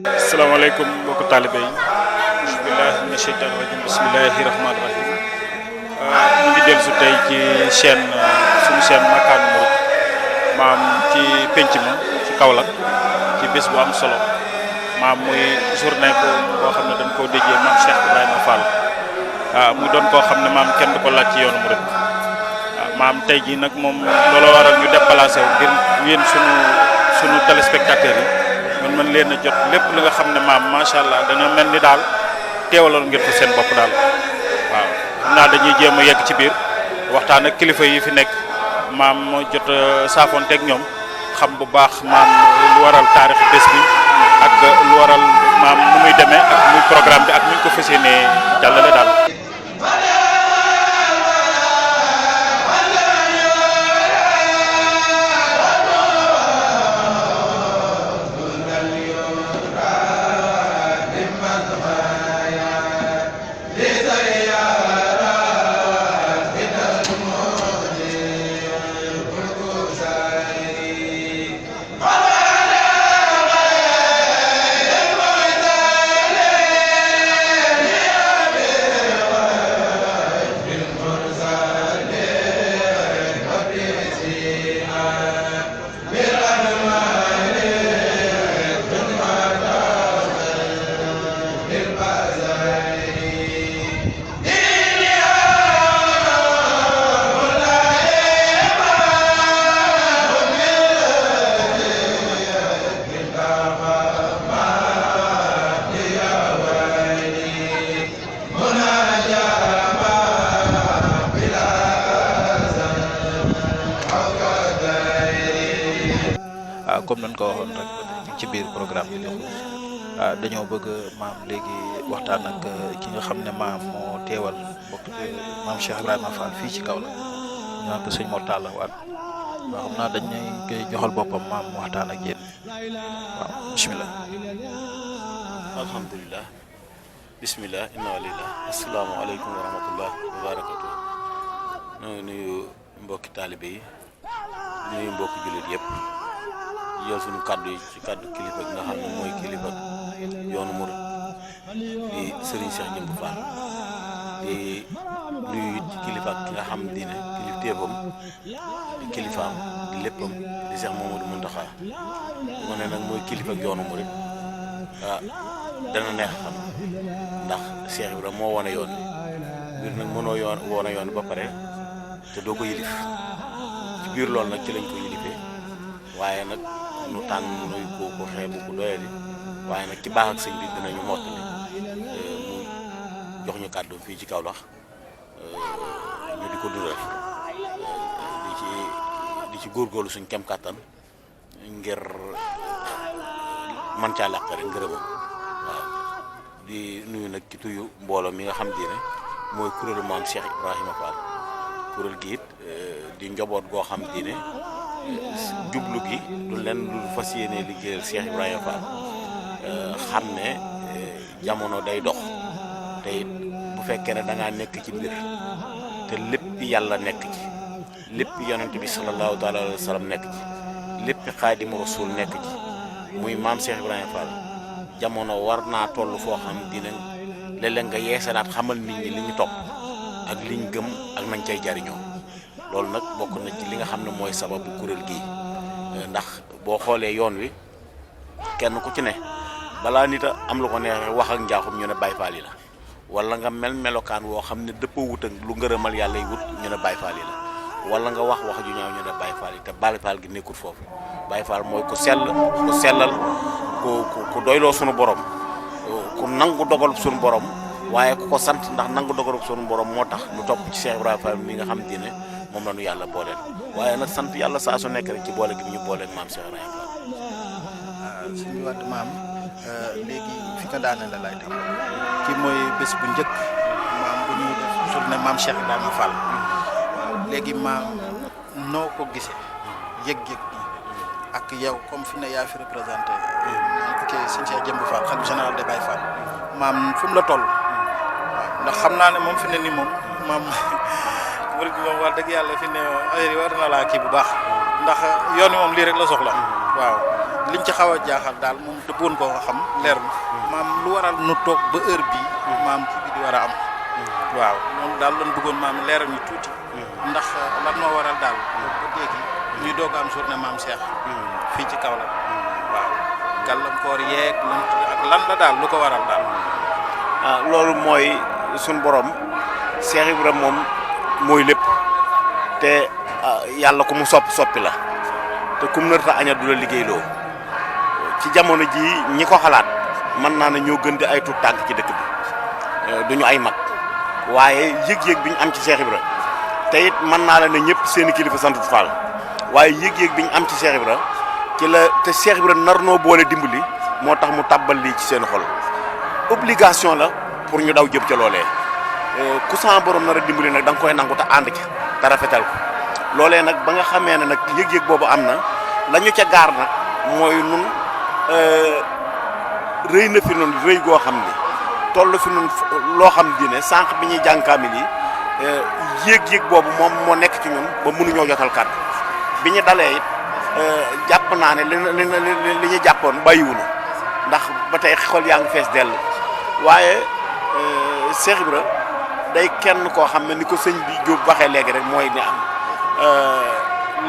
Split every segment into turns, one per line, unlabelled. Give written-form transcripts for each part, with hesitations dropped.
Assalamualaikum mbokk talibé yi bismillahi mina sheytaani rajim bismillahi rahmaani rahim ñu ngi dellu si tey ci chaîne suñu chaîne Makane Mouride maam ci penc ma ci Kaolack ci bés bu am solo maam muy journée boo xam ne dañ koo déggee maam Cheikh Ibrahima Fall mu doon koo xam ne maam kenn du ko laaj ci yoonu Mouride maam tey jii nag moom looloo waral ñu déplacé wu ngir yéen sunu téléspectateurs yi man leen a jot lépp li nga xam ne maam macha allah dana mel ni daal teewaloon ngir ko seen bopp daal waaw xam naa dañuy jéem a yegg ci biir waxtaan ak kilifa yi fi nekk maam moo jot saafoonteeg ñoom xam bu baax maam lu waral taarix bés bi ak lu waral maam nu muy demee ak muy programme bi ak nu ñu ko fas yéenee jàllale daal. comme nañ ko waxoon rek ci biir programme bi dañoo bëgg maam léegi waxtaan ak ki nga xam ne maam moo teewal mbokk maam Cheikh Ibrahima Fall fii ci Kaolack ñu naan ko sëñ Mor Talla Wade waaw xam naa dañ koy joxal boppam maam mu waxtaan ak yéen waaw bisimilah.
alhamdulilah bisimilah inna walillah asalaamaaleykum wa rahmatullah wa barakatu ñoo nuyu mbokki taalibe yi nuyu mbokki jullit yëpp yow suñu kaddu yi ci kaddu kilifa gi nga xam ne mooy kilifa yoonu Mouride di Serigne Cheikh Jëmb Fall di nuyu ci kilifa ki nga xam diine kilifteefam di kilifaam di léppam di Cheikh Mamadou Mountakha mu ne nag mooy kilifa yoonu Mouride dana neex xam ndax Cheikh Ibrahima moo wane yoon bi biir nag mënoo wane yoon ba pare te doo ko yilif ci biir loolu nag ci lañ ko yilifee waaye nag nu tànn nuy ko xeebu ko doyadi waaye nag ci baax ak sëñ bi dinañu mottali mu jox ñu kàddu fii ci Kaolack ñu di ko dundal di ci góorgóorlu suñ kem kàttan ngir man caa làq rek ngërëmam waaw di nuyu nag ci tuyu mbooloo mi nga xam ne mooy kuréelu maam Cheikh Ibrahima Fall kuréel gi it di njaboot goo xam ne jublu gi du leen lu fas yéene liggéeyal Cheikh Ibrahima Fall xam ne jamono day dox te it bu fekkee ne da ngaa nekk ci mbir te lépp yàlla nekk ci lépp yonent bi sallallahu taala alayhi wa sallam nekk ci lépp xaadimu rasul nekk ci muy maam Cheikh Ibrahima Fall jamono war naa toll foo xam dina léeg-léeg nga yeesalaat xamal nit ñi li ñu topp ak liñ gëm ak nañ cay jariñoo loolu nag bokk na ci li nga xam ne mooy sababu kuréel gii ndax boo xoolee yoon wi kenn ku ci ne balaa nit a am lu ko neexee wax ak njaaxum ñu ne Baay Faal yi la wala nga mel melokaan woo xam ne dëppoo wut ak lu ngërëmal yàlla yi wut ñu ne Baay Faal yi la wala nga wax ju ñaaw ñu ne Baay Faal yi te Baay Faal gi nekkul foofu Baay Faal mooy ku sell ku sellal ku doyloo sunu borom ku nangu dogal sunu borom waaye ku ko sant ndax nangu dogal sunu borom moo tax lu topp ci Cheikh Ibrahima Fall mi nga xam ne moom la ñu yàlla booleel waaye nag sant yàlla saa su nekk rek ci boole gi ñu booleeg maam Cheikh Ibrahima Fall
sëñ Wade maam léegi fi nga daane la lay dégg kii mooy bés bu njëkk maam bu ñuy def journée maam Cheikh Ibrahima Fall waaw léegi maam noo ko gisee yëg-yëg bi ak yow comme fi ne yaa fi représenté ok sëñ Cheikh Jëmb Fall xalifa général des Baye Fall maam fu mu la toll waaw ndax xam naa ne moom fi ne nii moom maam murid bi moom wax dëgg yàlla fi ne affaire yi war na laa kii bu baax ndax yoon wi moom lii rek la soxla waaw liñ ci xaw a jaaxal daal moom dëggoon koo xam leer na maam lu waral nu toog ba heure bii maam kii bi di war a am waaw loolu daal lañ bëggoon maam leeral ñu tuuti ndax lan moo waral daal ba léegi ñuy doog a am journée maam Cheikh fii ci Kaolack waaw gàllankoor yeeg ak lan la daal lu ko waral daal.
loolu mooy suñ borom Cheikh Ibrahima moom mooy lépp te yàlla ku mu soppi la te kum nërta aña du la liggéeyloo ci jamono ji ñi ko xalaat mën naa ne ñoo gën di ay tuut tànk ci dëkk bi duñu ay mag waaye yëg-yëg bi ñu am ci Cheikh Ibrahima te it mën naa la ne ñëpp seeni kilifa santut Fall waaye yëg-yëg bi ñu am ci Cheikh Ibrahima ci la te Cheikh Ibrahima nar noo boole dimbali moo tax mu tàbbal lii ci seen xol obligation la pour ñu daw jëm ca loolee ku sama borom nar a dimbali nag da nga koy nangu te ànd ca te rafetal ko loolee nag ba nga xamee ne nag yëg-yëg boobu am na la ñu ca gaar nag mooy nun rëy na fi nun rëy goo xam ni toll fi nun loo xam ne sànq bi ñuy jàng kaamil yi yëg-yëg boobu moom moo nekk ci ñun ba mënuñoo jotal kàddu bi ñu dalee it jàpp naa ne li ñu jàppoon bàyyiwunu ndax ba tey xol yaa ngi fees dell waaye Cheikh Ibra day kenn koo xam ne ni ko sëñ bi Jóob waxee léegi rek mooy ni am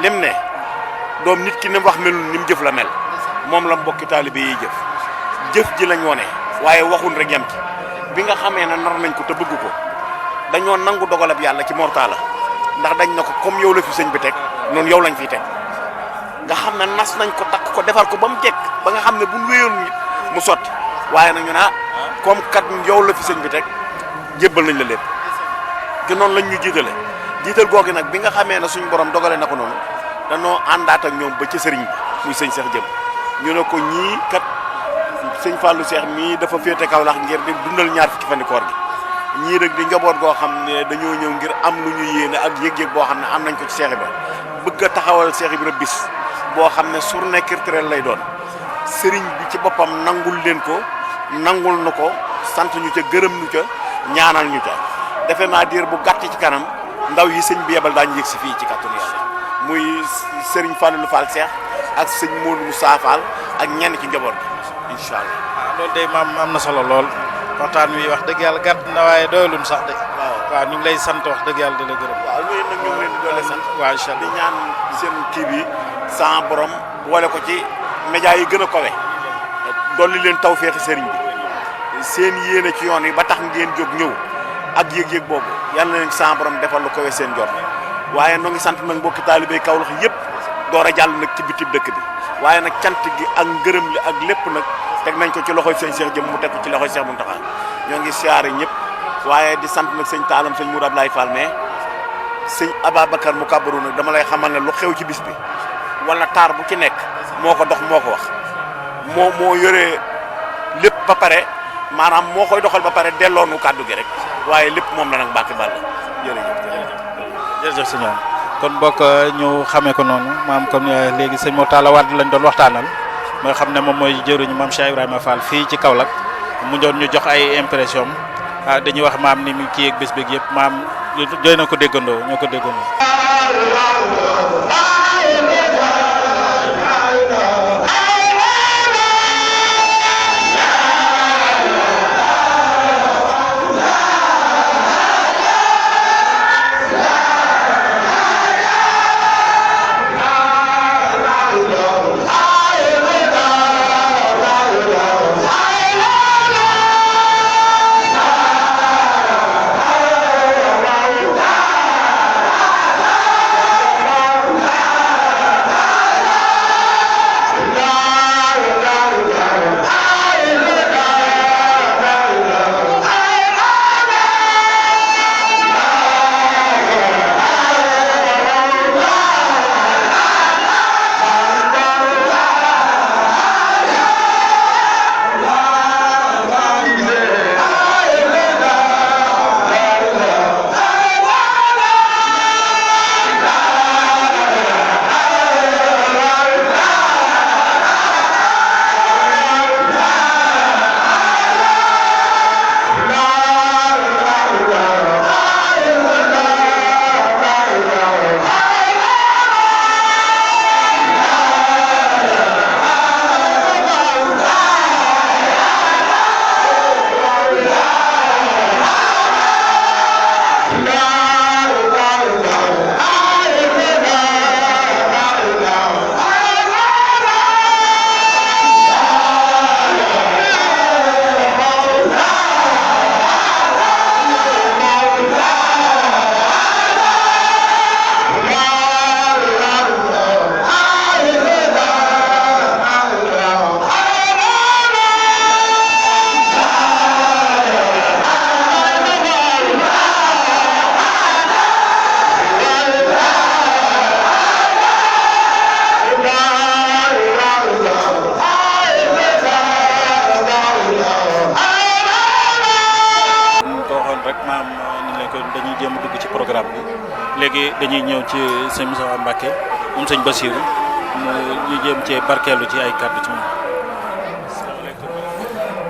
lim ne doom nit ki ni mu wax melul ni mu jëf la mel moom la mbokki taalibe yi jëf ji lañ wone waaye waxun rek yem ci bi nga xamee ne nar nañ ko te bëgg ko dañoo nangu dogalab yàlla ci mortala ndax dañ na ko comme yow la fi sëñ bi teg noonu yow lañ fiy teg nga xam ne nas nañ ko takk ko defar ko ba mu jekk ba nga xam ne bu ñu wéyoon nit mu sotti waaye nag ñu ne comme kat yow la fi sëñ bi teg jébbal nañ la lépp te noonu lañ ñu jiital googu nag bi nga xamee ne suñu borom dogale na ko noonu danoo àndaat ak ñoom ba ci sëriñ bi muy sëñ Cheikh Jëm ñu ne ko ñii kat sëñ Fallou Cheikh mii dafa féete Kaolack ngir di dundal ñaar fukki fan koor gi ñii rek di njaboot goo xam ne dañoo ñëw ngir am lu ñu yéene ak yëg-yëg boo xam ne am nañ ko ci Cheikh Ibra bëgg a taxawal Cheikh Ibra bis boo xam ne journée culturelle lay doon sëriñ bi ci boppam nangul leen ko nangul nu ko sant ñu ca gërëm ñu ca ñaanal ñu ca defe naa diir bu gàtt ci kanam ndaw yi sëñ bi yebal daañu yëg si fii ci kàttanu Yàlla muy sëriñ Fallou Fall Cheikh ak sëñ Modou Moussa Fall ak ñenn ci njaboot bi incha allah.
waaw loolu de maam am na solo lool waxtaan wi wax dëgg yàlla gàtt na waaye doyluñ sax de. waaw ñu ngi lay sant wax dëgg yàlla di la gërëm.
waaw ñooñu nag ñu ngi leen di doole sant.
waaw incha allah
di ñaan seen kii bi sans borom boole ko ci média yi gën a kawe dolli leen tawféexi sëriñ bi seen yéene ci yoon yi ba tax ngeen jóg ñëw ak yëg-yëg boobu yal na leen sans borom defal lu kawe seen jot waaye noo ngi sant nag mbokki taalibe Kaolack yëpp door a jàll nag ci bitib dëkk bi waaye nag cant gi ak ngërëm li ak lépp nag teg nañ ko ci loxoy sëñ Cheikh Jëm mu teg ko ci loxoy Cheikh Mountakha ñoo ngi siyaare ñëpp waaye di sant nag sëñ Taalam sëñ Mourad Ablaye Fall mais sëñ Ababacar mu kabaru nag dama lay xamal ne lu xew ci bis bi wala taar bu ci nekk moo ko dox moo ko wax moo yore lépp ba pare maanaam moo koy doxal ba pare delloonu kàddu gi rek waaye lépp moom la nag Mbacke Balla
jërëjëf sëñ kon bokk ñu xamee ko noonu maam comme léegi sëñ Mortalla Wade lañ doon waxtaanal mooy xam ne moom mooy jëruñu maam Cheikh Ibrahima Fall fii ci Kaolack mu doon ñu jox ay impression dañuy wax maam ni mu kii ak bés beeg yëpp maam doy na ko déggandoo ñoo ko déggandoo.
programme bi léegi dañuy ñëw ci sëñ Moussa Mbacke moom sëñ Bassirou ñu jéem cee barkeelu ci ay kàddu ci moom. asalaamaaleykum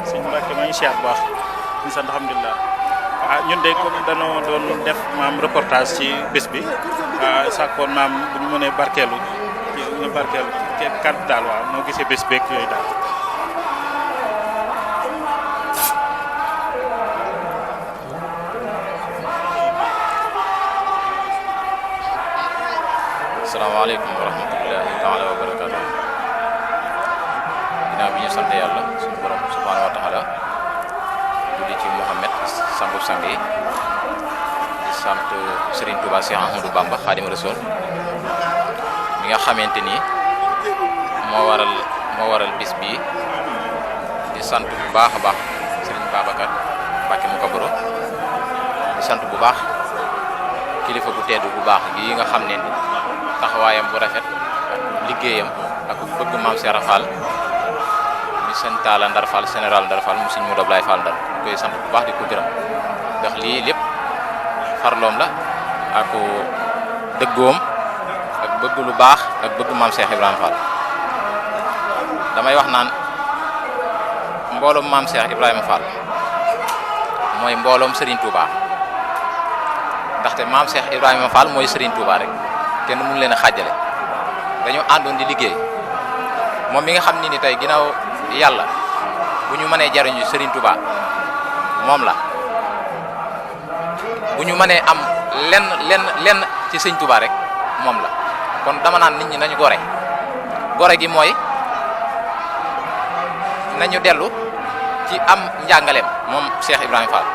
sëñ Mbacke maa ngi siyaar bu baax ñu sant alhamdulilah. ñun de comme danoo doon def maam reportage ci bés bi sàkkoon maam bu ñu mënee barkeelu ñu barkeelu ci kàddu daal waaw noo gisee bés beeg yooyu daal.
asalaamaaleykum wa rahmatullahi taala wa barakaatu. ginnaaw bi ñu sant yàlla suñu borom subhaanahu wa taala julli ci Muhammad sangu sang yi di sant Serigne Touba Cheikh Ahmadou Bamba Xaadimu Rasuul mi nga xamante ni moo waral bis bii di sant bu baax a baax Serigne Babacar Mbacke mu kabaro di sant bu baax kilifa bu tedd bu baax gi nga xam ne taxawaayam bu rafet ak liggéeyam ak bëgg maam Cheikh Fall mi sëñ Talla Ndar Fall général Ndar Fall mu sëñ Modou Ablaye Fall Ndar koy sant bu baax di ko gërëm ndax lii lépp farloom la ak dëggoom ak bëgg lu baax ak bëgg maam Cheikh Ibrahima Fall damay wax naan mbooloom maam Cheikh Ibrahima Fall mooy mbooloom Serigne Touba ndaxte maam Cheikh Ibrahima Fall mooy Serigne Touba rek kenn mënu leen a xàjjale dañoo àndoon di liggéey moom mi nga xam ni tey ginnaaw yàlla bu ñu mënee jariñu Serigne Touba moom la bu ñu mënee am lenn ci Serigne Touba rek moom la kon dama naan nit ñi nañu gore gi mooy nañu dellu ci am njàngaleem moom Cheikh Ibrahima Fall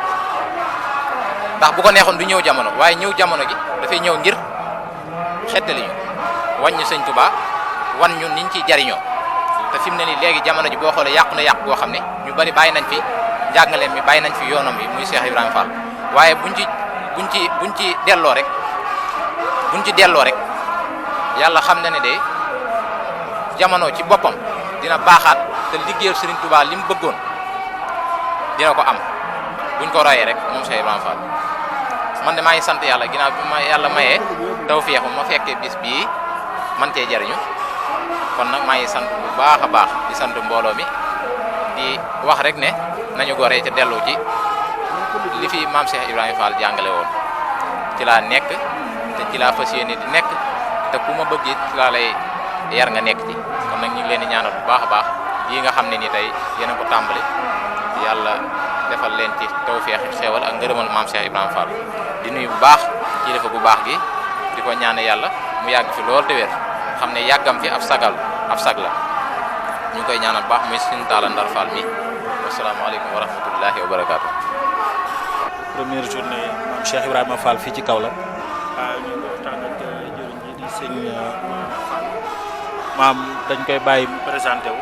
ndax bu ko neexoon du ñëw jamono waaye ñëw jamono gi dafay ñëw ngir xettali ñu wañ ñu sëñ Touba wan ñu niñ ciy jariñoo te fi mu ne nii léegi jamono ji boo xoolee yàqu na yàqu boo xam ne ñu bari bàyyi nañ fi njàngaleem mi bàyyi nañ fi yoonam bi muy Cheikh Ibrahima Fall waaye buñ ci delloo rek yàlla xam na ne de jamono ci boppam dina baaxaat te liggéeyal Serigne Touba li mu bëggoon dina ko am buñ ko royee rek moom Cheikh Ibrahima Fall man de maa ngi sant yàlla ginnaaw bi ma yàlla mayee tawfeexu ma fekkee bis bii man cee jariñu kon nag maa ngi sant bu baax a baax di sant mbooloo mi di wax rek ne nañu goree ca dellu ci li fi maam Cheikh Ibrahima Fall jàngale woon ci laa nekk te ci laa fas yéene di nekk te ku ma bëgg it ci laa lay yar nga nekk ci kon nag ñu ngi leen di ñaanal bu baax a baax lii nga xam ne ni tey yéen a ko tàmbali yàlla defal leen ci tawfeex xéewal ak ngërëmal maam Cheikh Ibrahima Fall di nuyu bu baax kilifa bu baax gi di ko ñaane yàlla mu yàgg fi lool te wér xam ne yàggam fi ab sag la ñu ngi koy ñaanal baax muy Sëñ Talla Ndar Fall mi wasalaamaaleykum wa rahmatullahi wa barakaatu.
première journée maam Cheikh Ibrahima Fall fii ci Kaolack ñu ngi waxtaan ak jëriñ ji di sëñ Fall maam dañ koy bàyyi mu présenté wu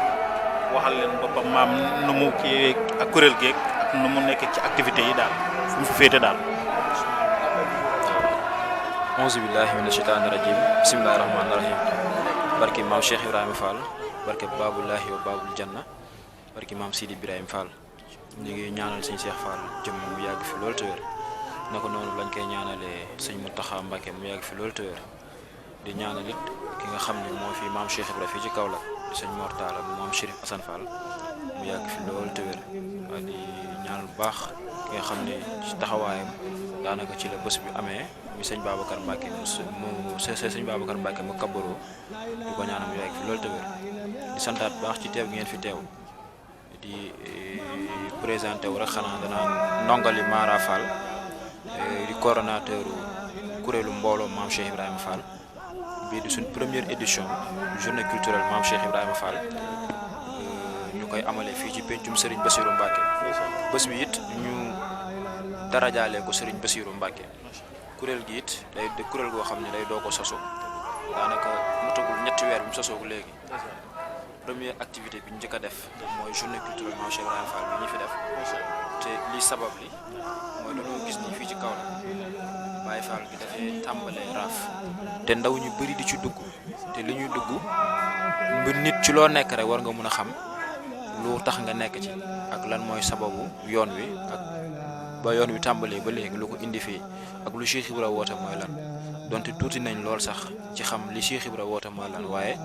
waxal leen boppam maam nu mu kii ak kuréel geeg ak nu mu nekk ci activité yi daal fu mu fi féete daal.
auzu billahi mina shaytaani rajim bismillahi rahmaani rahim barki maam Cheikh Ibrahima Fall barke Babullahi wa Babul Janna barki maam Sidi Ibrahima Fall ñu ngi ñaanal sëñ Cheikh Fall jëm mu yàgg fi loolu te wér naka noonu lañ koy ñaanalee sëñ Mountakha Mbacké mu yàgg fi loolu te wér di ñaanal it ki nga xam ne moo fi maam Cheikh Ibrahima fii ci Kaolack di sëñ Mor Talla moom Chérif Assane Fall mu yàgg fi loolu te wér waaye di ñaanal bu baax ki nga xam ne ci taxawaayam daanaka ci la bés bi amee mi sëñ Babacar Mbacke mu sëñ Babacar Mbacke mu kabaro di ko ñaanal mu yàgg fi loolu te wér di santaat bu baax ci teew gi ngeen fi teew di présenté wu rek xanaa danaa ndongali Mara Fall di coordonnateur kuréelu mbooloo maam Cheikh Ibrahima Fall bii di suñ première édition journée culturelle maam Cheikh Ibrahima Fall ñu koy amalee fii ci pencum Serigne Bassirou Mbacke bés bi it ñu darajaale ko Serigne Bassirou Mbacke kuréel gi it day kuréel goo xam ne day doo ko sosu daanaka mu tagul ñetti weer bi mu sosoo ko léegi première activité bi ñu njëkk a def mooy journée culturelle maam Cheikh Ibrahima Fall bi ñu fi def te li sabab li mooy dañoo gis ni fii ci Kaolack Baye Fall gi dafay tàmbalee raaf te ndaw ñu bëri di ci dugg te li ñuy dugg mbir nit ci loo nekk rek war nga mun a xam lu tax nga nekk ci ak lan mooy sababu yoon wi ak ba yoon wi tàmbalee ba léegi lu ko indi fii ak lu Cheikh Ibra woote mooy lan donte tuuti nañ lool sax ci xam li Cheikh Ibra woote mooy lan waaye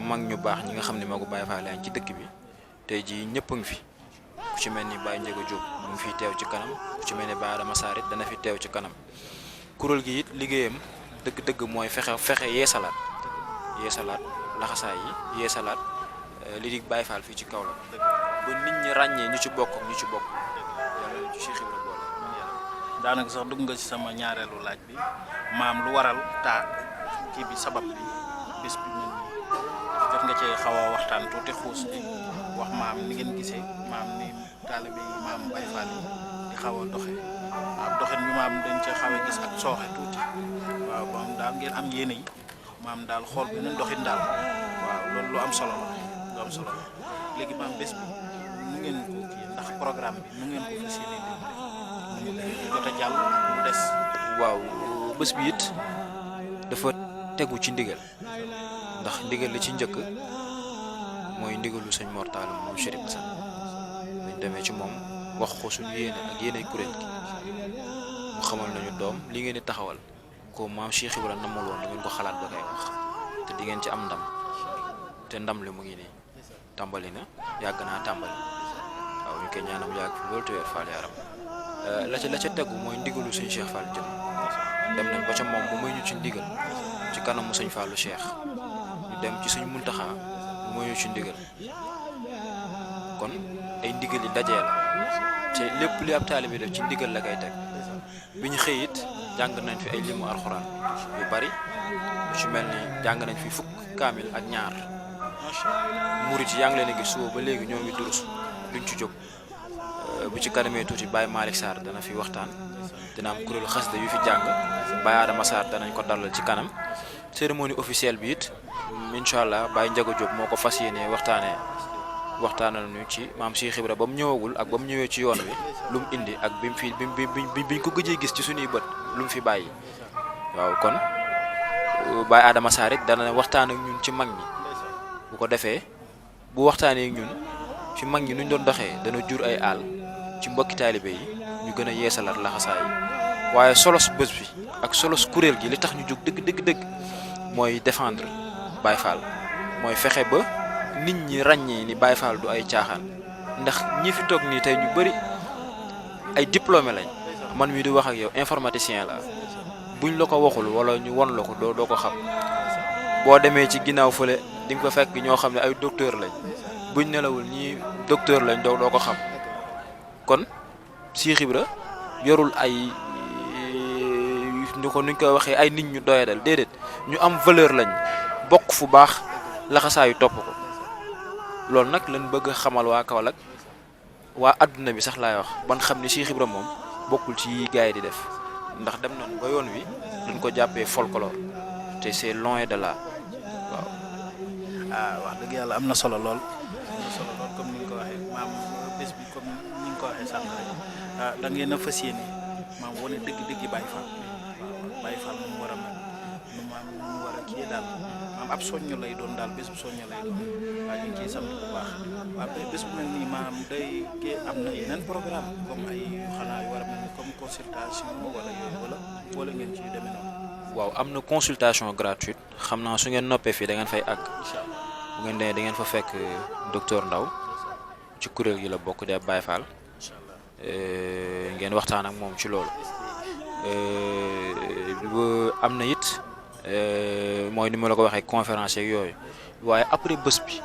mag ñu baax ñi nga xam ne magu Baye Fall ci dëkk bi tey jii ñëpp a ngi fi ku ci mel ni Baye Ndiaga Diop mu ngi fiy teew ci kanam ku ci mel ni Baye Adama Sarr it dana fi teew ci kanam kuréel gi it liggéeyam dëgg-dëgg mooy fexe yeesalaat laxasaay yi yeesalaat li di Baye Fall fii ci kaw la ba nit ñi ràññee ñu ci bokk yàlla ñu ci Cheikh Ibra boole.
daanaka sax dugg nga ci sama ñaareelu laaj bi maam lu waral kii bi sabab bi bés bi mel nii jot nga cee xaw a waxtaan tuuti xuus bi wax maam ni ngeen gisee maam ni taalibe yi maam Baye Fall yi di xaw a doxe waaw doxin bi maam dañ cee xaw a gis ak sooxe tuuti waaw moom daal ngeen am yéene yi maam daal xool beneen doxin daal waaw loolu lu am solo la léegi maam bés bi nu ngeen ko kii ndax programme bi nu ngeen ko fas yéene di jot a jàll lu des.
waaw bés bi it dafa tegu ci ndigal ndax ndigal li ci njëkk mooy ndigalu sëñ Mor Talla moom Chérif Assane buñ demee ci moom wax ko suñu yéene ak yéenay kuréel gi mu xamal nañu doom li ngeen di taxawal ko maam Cheikh Ibra namul woon di ngeen ko xalaat ba koy wax te di ngeen ci am ndam te ndam li mu ngi nii tàmbali na yàgg naa tàmbali waaw ñu koy ñaanam yàgg fi loolu te weer Fall yaram la ca tegu mooy ndigalu sëñ Cheikh Fall jëm dem nañ ba ca moom mu may ñu ci ndigal ci kanamu sëñ Fallu Cheikh ñu dem ci suñ Muntaxa mu may ñu ci ndigal kon ay ndigal yi dajee la te lépp li ab taalibe def ci ndigal la koy teg bi ñu xëy it jàng nañ fi ay limu alxuraan yu bari lu ci mel ni jàng nañ fi fukk kaamil ak ñaar murit yi yaa ngi leen a gis suba ba léegi ñoo ngi durus duñ ci jóg bu ci kanamee tuuti Baye Malick Sarr dana fi waxtaan dina am kuréelu xasida yu fi jàng Baye Adama Sarr danañ ko dalal ci kanam cérémonie officielle bi it incha allah Baye Ndiaga Diop moo ko fas yéenee waxtaanal ñu ci maam Cheikh Ibra ba mu ñëwagul ak ba mu ñëwee ci yoon wi lu mu indi ak biñ ko gëjee gis ci suñuy bët lu mu fi bàyyi waaw kon Baye Adama Sarr it dana waxtaan ak ñun ci mag ñi bu ko defee bu waxtaanee ak ñun ci mag ñi nuñ doon doxee dana jur ay àll ci mbokki taalibe yi ñu gën a yeesalaat laxasaay yi waaye solos bés bi ak solos kuréel gi li tax ñu jóg dëgg mooy défendre Baye Fall mooy fexe ba nit ñi ràññee ni Baye Fall du ay caaxaan ndax ñi fi toog nii tey ñu bari ay diplômé lañ man mii di wax ak yow informaticien la buñ la ko waxul wala ñu won la ko doo ko xam boo demee ci ginnaaw fële di nga ko fekk ñoo xam ne ay docteur lañ buñ nelawul ñii docteur lañ doo ko xam kon Cheikh Ibra yorul ay nuñ koy waxee ay nit ñu doyadal déedéet ñu am valeur lañ bokk fu baax laxasaayu topp ko loolu nag lañ bëgg a xamal waa Kaolack waa adduna bi sax laay wax ban xam ni Cheikh Ibra moom bokkul ci yi gars yi di def ndax dem nañ ba yoon wi duñ ko jàppee folklore te c'est loin de là waaw.
wax dëgg yàlla am na solo lool comme ni nga ko waxee maam bés bi comme ni nga ko waxee sànq rek da ngeen a fas yéene maam wane dëgg-dëgg Baye Fall Baye Fall mu war a mel mu war a kii daal maam ab soññu lay doon daal bés bu soññu lay doon waaye ñu ngi ciy sant bu baax waaw bés bu mel nii maam day am na yeneen programme comme ay xanaa yu war a mel ni comme consultation wala yooyu wala ngeen ciy demee noonu.
waaw am na consultation gratuite xam naa su ngeen noppee fii da ngeen fay àgg bu ngeen demee da ngeen fa fekk docteur Ndaw ci kuréel gi la bokk de Baye Fall ngeen waxtaan ak moom ci loolu am na it mooy ni ma la ko waxee conférence yeeg yooyu waaye après bés bi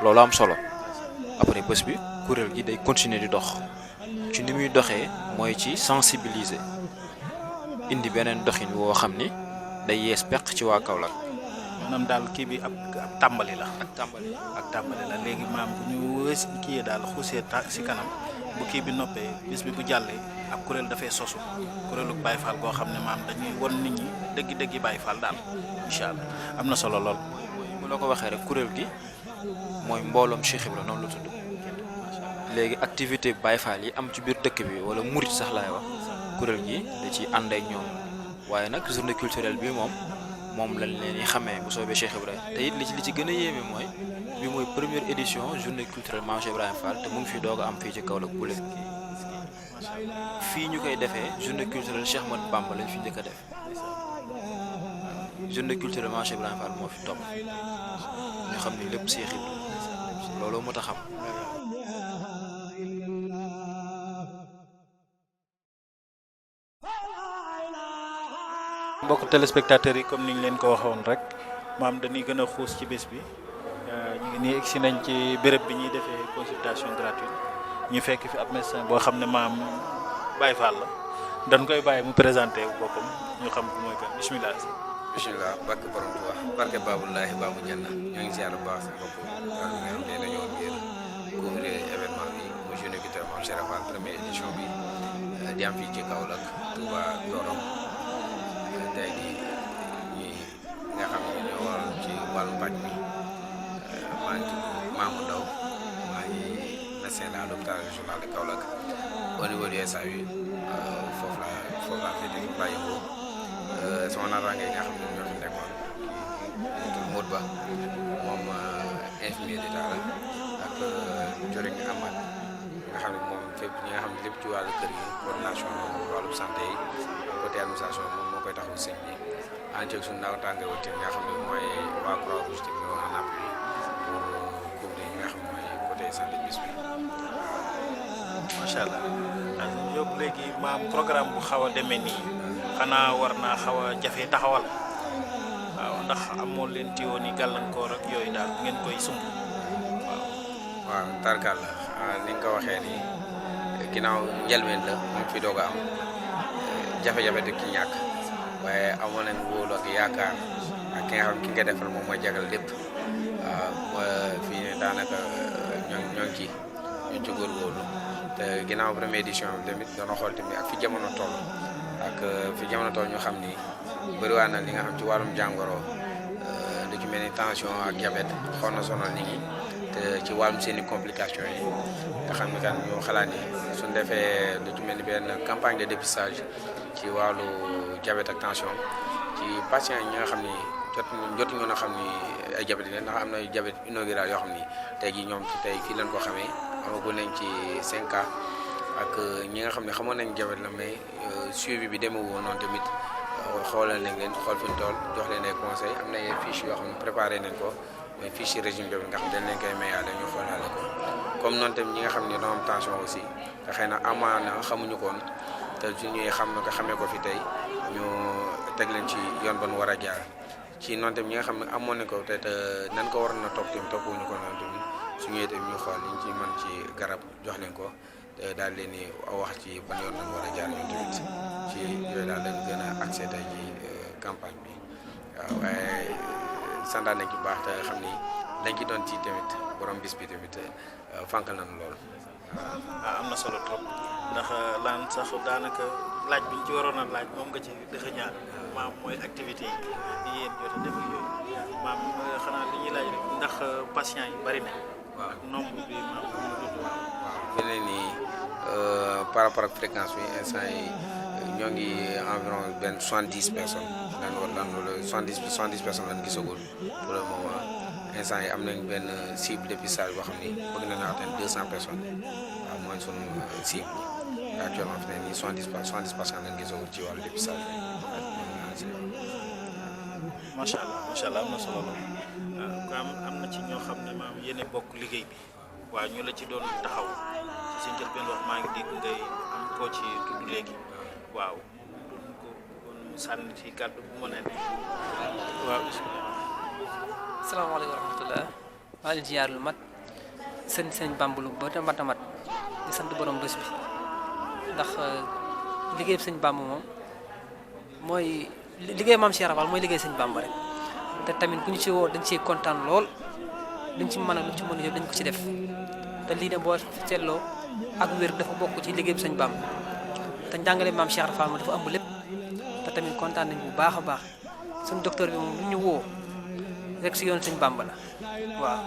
loolu am solo après bés bi kuréel gi day continuer di dox ci ni muy doxee mooy ci sensibiliser indi beneen doxin woo xam ni day yees peq ci waa Kaolack.
maanaam daal kii bi ab tàmbali la.
ak tàmbali
la léegi maam bu ñu wës kii daal xuusee si kanam bu kii bi noppee bis bi bu jàllee ab kuréel dafay sosu kuréelu Baye Fall goo xam ne maam dañuy won nit ñi dëgg-dëgg Baye Fall daal incha allah am na solo lool.
mu la ko waxee rek kuréel gi mooy mbooloom Cheikh Ibra noonu la tudd léegi activité Baye Fall yi am ci biir dëkk bi wala murit sax laay wax kuréel gi da ciy ànd ak ñoom waaye nag journée culturelle bi moom moom lañ leen di xamee bu soobee Cheikh Ibrahima te it li ci gën a yéeme mooy bi mooy première édition journée culturelle Mame Cheikh Ibrahima Fall te mu ngi fi doog a am fii ci Kaolack bu leen fii ñu koy defee journée culturelle Cheikh Ahmadou Bamba lañ fi njëkk a def journée culturelle Mame Cheikh Ibrahima Fall moo fi topp ñu xam ni lépp Cheikh Ibrahima looloo moo tax xam.
mbokk téléspectateurs yi comme ni ñu leen ko waxoon rek maam dañuy gën a xuus ci bés bi ñu ngi nii egsi nañ ci béréb bi ñuy defee consultation gratuite ñu fekk fi ab médecin boo xam ne maam Baye Fall la dañ koy bàyyi mu présenté boppam ñu xam ko mooy kan bisimilah.
bisimilah barke borom Tuubaa barke Baabulaahi Baabu Janna ñoo ngi ziar bu baax seen bopp daal di nga xam ne dañoo ngir couvrir événement bi mu journée culturelle Mame Cheikh Fall première édition bi di am fii ci Kaolack Touba Ndorong tey di ñi nga xam ne ñoo waroon ci wàllu pàcc bi maa ngi tudd Mamou Ndaw maa ngi médecin à l'hôpital régional de Kaolack au niveau du SAU foofu laa féete foofu laa yëngoo sama naataange yi nga xam ne ñoo fi nekkoon Modou Ba moom infirmier d'état la ak Joriñ Amad nga xam ne moom fépp ñi nga xam ne lépp ci wàllu kër yi coordination wàllu santé yi côté administration moom moo koy taxawu sëñ bi ànd ceeg suñu naataange wutin nga xam ne mooy waa Croix-Rouge te ñëw en appui pour couvrir ñi nga xam ne mooy côté santé bis bi.
macha allah yóbbu léegi maam programme bu xaw a demee nii xanaa war naa xaw a jafe taxawal waaw ndax amoon leen ci woon yi gàllankoor ak yooyu daal ngeen koy sumb
waaw tarkal la ni nga ko waxee nii ginnaaw njëlbeen la moom fi doog a am jafe-jafe du ci ñàkk waaye amoon nañ wóolu ak yaakaar ak ki nga xam ki nga defal moom mooy jagal lépp waaw fii ne daanaka ñoo ngi ci góorgóorlu te ginnaaw première édition bi tamit doona xool tamit ak fi jamono toll ak fi jamono toll ñu xam ni bëriwaa na li nga xam ci wàllum jàngoro lu ci mel ni tension ak diabète xaw na sonal nit ñi te ci wàllum seeni complication yi nga xam ne kan ñu xalaat ni suñ defee lu ci mel ni benn campagne de dépistage ci wàllu diabète ak tension ci patients yi ñi nga xam ni jotuñu na xam ni ay diabète yi ndax am na diabète inaugural yoo xam ni tey jii ñoom ci tey fii lañ ko xamee amagu nañ ci 5 cas ak ñi nga xam ne xamoon nañ diabète la mais suivi bi demee woon noonu tamit xoolal nañ leen xool fi ñu toll jox leen ay conseils am na ay fiches yoo xam ne préparé nañ ko mais fiche régime boobu nga xam dañ leen koy mayaale ñu xoolaale ko comme noonu tamit ñi nga xam ne dañoo am tension aussi te xëy na amaana xamuñu koon te su ñuy xam nga xamee ko fi tey ñu teg leen ci yoon ba nu war a jaar ci noonu tamit ñi nga xam ne amoon nañ ko te nan ko waroon a topp tamit toppuñu ko noonu tamit su ñëwee tamit ñu xool liñ ci mën ci garab jox leen ko daal leen ni wax ci ban yoon lañ war a jaar ñun tamit ci yooyu daal lañ gën a accès tey ci campagne bi waaw waaye santaan nañ ci baax te xam ni dañ ci doon ci tamit borom bis bi tamit fànkal nañu lool
waaw am na solo trop ndax laan sax daanaka laaj bi ñu ci waroon a laaj moom nga ci dëxa ñaar maam mooy activité yi yéen jot a def ak yooyu maam xanaa li ñuy laaj rek ndax patient yi bari na
waaw
ak nombre bi maam
waaw fi ne nii par rapport ak fréquence bi instant yi ñoo ngi environ benn 70 personnes lan loolu 70 personnes lan gisagul pour le moment instant yi am nañ benn cible dépistage boo xam ni bëgg nañu atteindre 200 personnes waaw mooy sunu cible actuellement fi ne nii 70 personnes lan gisagul ci wàllu dépistage
macha allah am na solo lool am na ci ñoo xam ne maam yéen bokk liggéey bi waaw ñu la ci doon taxaw ci seen njëlbeen wax maa ngi dégg ngay am koo ci tudd léegi waaw doon ko sànni ci kàddu bu mën a ne waaw
salaamaaleykum wa rahmatulah maa ngi ziar lu mat sëñ Bambalu ba mat a mat di sant borom bés bi ndax liggéey sëñ Bamba moom mooy liggéey maam Cheikh Fall mooy liggéey sëñ Bamba rek te tamit ku ñu ci woo dañ ciy kontaan lool dañ ci mën a lu ci mën a dañ ko ci def te lii de boo seetloo ak wér dafa bokk ci liggéey sëñ Bamba te njàngale maam Cheikh Fall moom dafa ëmb lépp te tamit kontaan nañ bu baax a baax suñu docteur bi moom lu ñu woo rek si yoon sëñ Bamba la waaw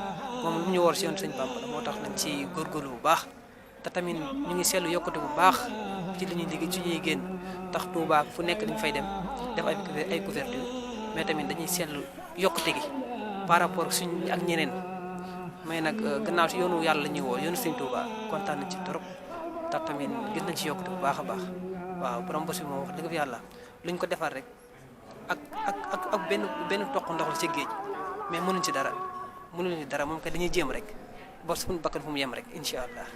moom lu ñu woor si yoon sëñ Bamba la moo tax nañ ci góorgóorlu bu baax te tamit ñu ngi seetlu yokkute bu baax ci li ñuy liggéey ci ñuy génn tax Touba fu nekk dañ fay dem def ay couverture mais tamit dañuy seetlu yokkute gi par rapport ak suñ ak ñeneen mais nag gannaaw si yoonu yàlla la ñuy woo yoonu Sëñ Tuuba kontaan nañ ci trop tax tamit gis nañ ci yokkute bu baax a baax waaw borom bés bi moom wax dëgg fa yàlla luñ ko defar rek ak benn toq ndox la ci géej mais mënuñ ci dara moom kay dañuy jéem rek ba suñu bakkan fu mu yem rek incha allah.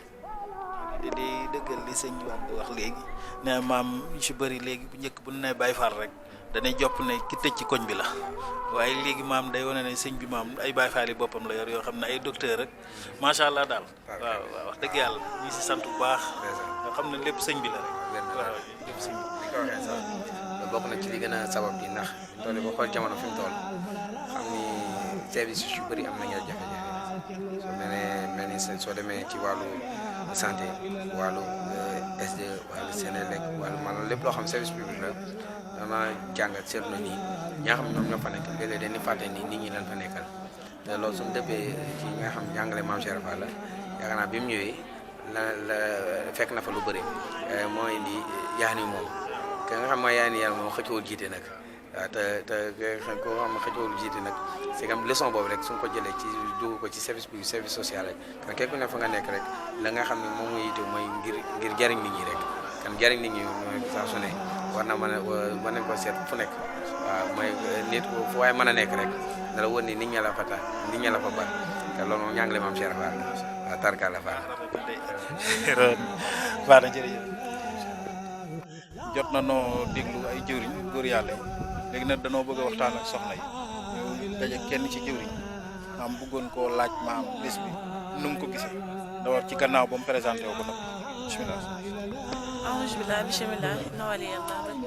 di dëggal li sëñ bi wax léegi ne maam yu si bëri léegi bu njëkk bu ñu nee Baye Fall rek danay jopp ne ki tëj ci koñ bi la waaye léegi maam day wane ne sëñ bi maam ay Baye Fall yi boppam la yor yoo xam ne ay docteur rek macha allah daal. waaw wax dëgg yàlla ñu si sant bu baax. nga xam ne lépp sëñ bi la rek. waaw lépp sëñ bi.
ni ko waxee sax bokk na ci li gën a sabab bi ndax tool ba xool jamono fi mu toll xam ni service yu bëri am nañu jafe-jafe mel ni soo demee ci wàllu santé wàllu SD wàllu Sénélec wàllu maanaam lépp loo xam service public la dama jàngat seetlu na nii ñi nga xam ñoom ñoo fa nekk léeg-léeg dañuy fàtte ni nit ñi lañ fa nekkal te loolu suñu dëppee ci nga xam jàngale Maam Cheikh Fall la yaakaar naa bi mu ñëwee la fekk na fa lu bëri moo indi yaani moom ka nga xam mooy yaani yàlla moom xëccoo jiite nag waaw te koo xam ne xëccoo jiite nag c'est comme leçon boobu rek suñ ko jëlee ci dugg ko ci service public service social rek kan képp ku ne fa nga nekk rek la nga xam ne moom mooy yitte mooy ngir jariñ nit ñi rek kan jariñ nit ñi mooy saa su ne war na mën nañ ko seet fu nekk waaw mooy nit fu waaye mën a nekk rek na la wër ni nit ña la fa tax nit ña la fa bar te loolu moom ñàngale Maam Cheikh Fall waaw tarka la Fall
baax na jërëjëf jot na noo déglu ay jëwriñ góor yàlla yi léegi nag danoo bëgg a waxtaan ak soxna yi ñu daje kenn ci jëwriñ maam bëggoon koo laaj maam bés bi nu mu ko gisee da war ci gannaaw ba mu présenté wu ko nag bisimilah.
alhamdulilah bisimilah inna wali yàlla rek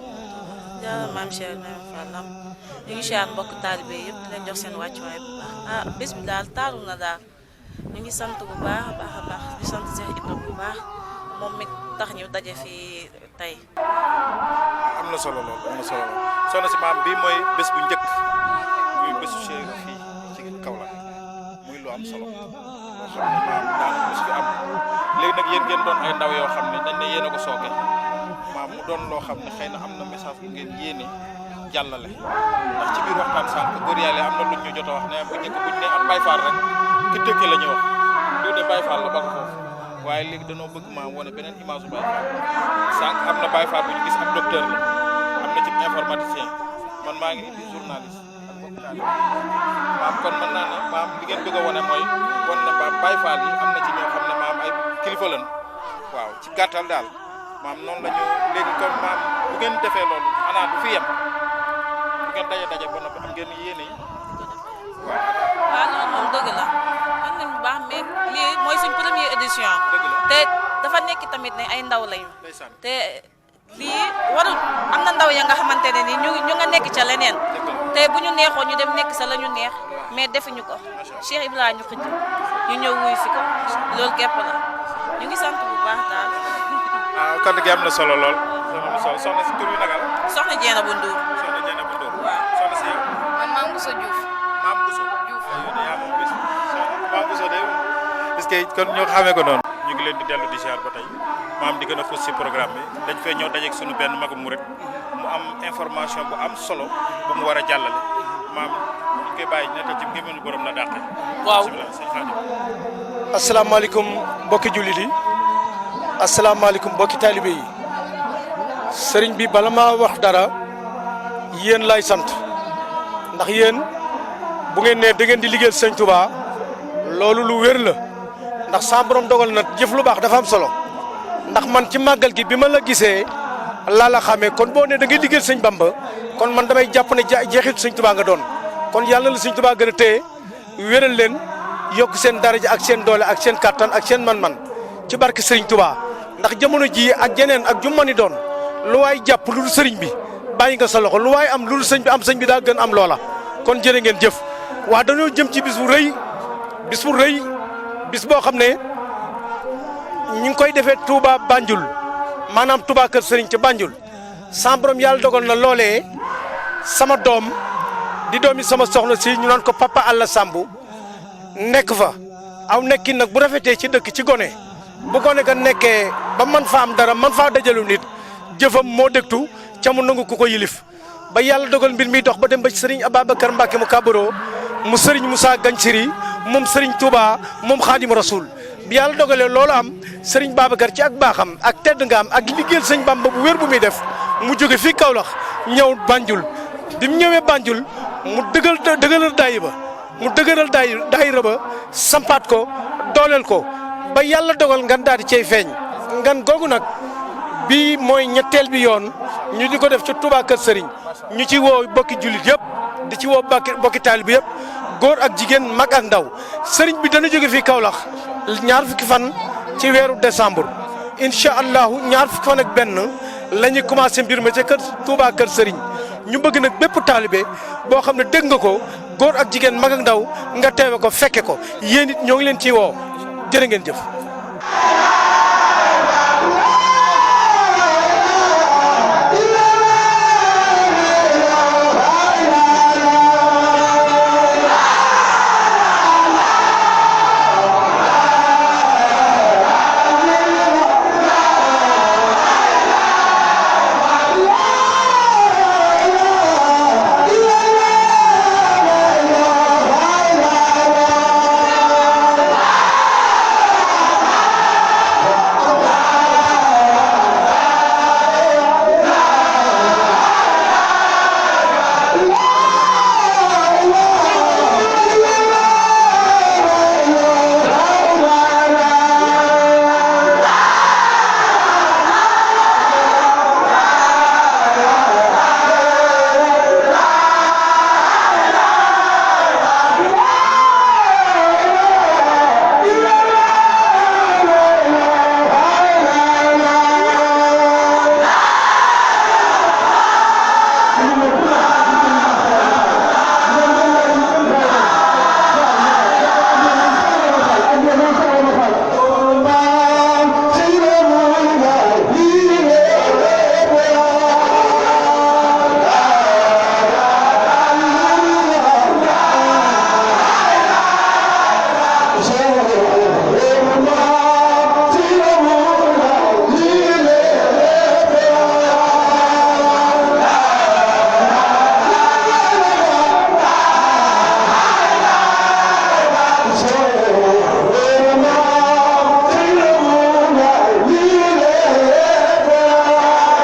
jaara Maam Cheikh Ibrahima Fall ñu ngi siyaar mbokk taalibe yëpp di leen jox seen wàccuwaay bu baax bés bi daal taaru na daal ñu ngi sant bu baax a baax di sant Cheikh Ibrahima bu baax moom mi tax ñu daje fii tey.
am na solo lool soxna si maam bii mooy bés bu njëkk muy bésu Cheikh fii ci Kaolack muy lu am solo loo xam ne maam daanaka mos fi am léegi nag yéen ngeen doon ay ndaw yoo xam ne dañ ne yéen a ko sooke maam mu doon loo xam ne xëy na am na message bu ngeen yéene jàllale ndax ci biir waxtaan sànq góor yàlla am na luñ ñu jot a wax ne bu njëkk buñ ne am Baye Fall rek ki tëkke la ñuy wax du de Baye Fall la ba ko foofu waaye léegi danoo bëgg maam wane beneen image bu Baye Fall sànq am na Baye Fall bu ñu gis ab docteur la am na ci informaticien man maa ngi indi journaliste ak bokk taal maam kon mën naa ne maam li ngeen bëgg a wane mooy wan na Baye Fall yi am na ci ñoo xam ne maam ay kilifa lañ waaw ci gàttal daal maam noonu la ñu léegi comme maam bu ngeen defee loolu xanaa du fi yem bu ngeen daje ba noppi am ngeen yéene yi
waaw loolu moom dëgg la man nañ bu baax mais lii mooy suñ première édition te dafa nekk tamit ne ay ndaw lañu te lii warul am na ndaw ya nga xamante ne ni ñu nga nekk ca leneen te bu ñu neexoon ñu dem nekk sa la ñu neex mais defuñu ko Cheikh Ibrahima ñu xëcc ñu ñëw wuy si ko loolu képp la ñu ngi sant bu baax daal.
kon gi am na solo lool. soxna si tur bi naka la.
soxna Jeena bu Ndour.
soxna Jeena bu Ndour. waaw soxna si yow.
man Maam Bousso Diouf.
Maam Bousso Diouf. yow de yaa moom bés. Maam Bousso de est-ce que kon ñoo xamee ko noonu. ñu ngi leen di dellu di ziar ba tey maam di gën a xuus si programme bi dañ fee ñëw dajeeg suñu benn magu murit mu am information bu am solo bu mu war a jàllale maam ñu koy bàyyi ne te ci gémmiñu borom la dàqe.
waaw
bisimilah sëñ Xaadim.
asalaamaaleykum mbokki jullit yi asalaamaaleykum mbokki taalibe yi sëriñ bi bala maa wax dara yéen lay sant ndax yéen bu ngeen ne da ngeen di liggéeyal sëñ Touba loolu lu wér la ndax sa borom dogal na jëf lu baax dafa am solo ndax man ci màggal gi bi ma la gisee laa la xamee kon boo ne da ngay liggéeyal sëñ Bamba kon man damay jàpp ne jeexitu sëñ Touba nga doon kon yàlla la sëñ Touba gën a téye wéral leen yokk seen daraja ak seen doole ak seen kattan ak seen man-man ci barke sëriñ Touba ndax jamono ji ak jeneen ak ju mani doon lu waay jàpp lu dul sëriñ bi bàyyi nga sa loxo lu waay am lu dul sëñ bi am sëñ bi daa gën am loola kon jërë ngeen jëf waa dañoo jëm ci bis bu rëy bis boo xam ne ñu ngi koy defee Touba Banjul maanaam Touba Kër Sëriñ ca Banjul sa borom yàlla dogal na loolee sama doom di doomi sama soxna si ñu naan ko Papa Alla Sambu nekk fa aw nekkin nag bu rafetee ci dëkk ci gone bu gone ga nekkee ba man fa am dara man faa dajalu nit jëfam moo dëgtu ca mu nangu ku ko yilif ba yàlla dogal mbir mi dox ba dem ba sëriñ Ababacar Mbacke mu Kabaro mu sëriñ Moussa Gansiri moom sëriñ Touba moom Xaadim Rasul bi yàlla dogalee loolu am sëriñ Babacar ci ak baaxam ak tedd nga am ak liggéeyal sëñ Bamba bu wér bu muy def mu jóge fii Kaolack ñëw Banjul bi mu ñëwee Banjul mu dëgëral daayira ba sampaat ko dooleel ko ba yàlla dogal ngan daal di cay feeñ ngan googu nag bi mooy ñetteel bi yoon ñu di ko def ci Touba Kër Sëriñ ñu ci woo bokki jullit yëpp di ci woo bokki taalibe bi yëpp góor ak jigéen mag ak ndaw sëriñ bi dana jóge fii Kaolack ñaar fukki fan ci weeru décembre incha allahu ñaar fukki fan ak benn la ñuy commencé mbir ma ca kër Touba Kër Sëriñ ñu bëgg nag bépp taalibe boo xam ne dégg nga ko góor ak jigéen mag ak ndaw nga teewe ko fekke ko yéen it ñoo ngi leen ciy woo jërë ngeen jëf.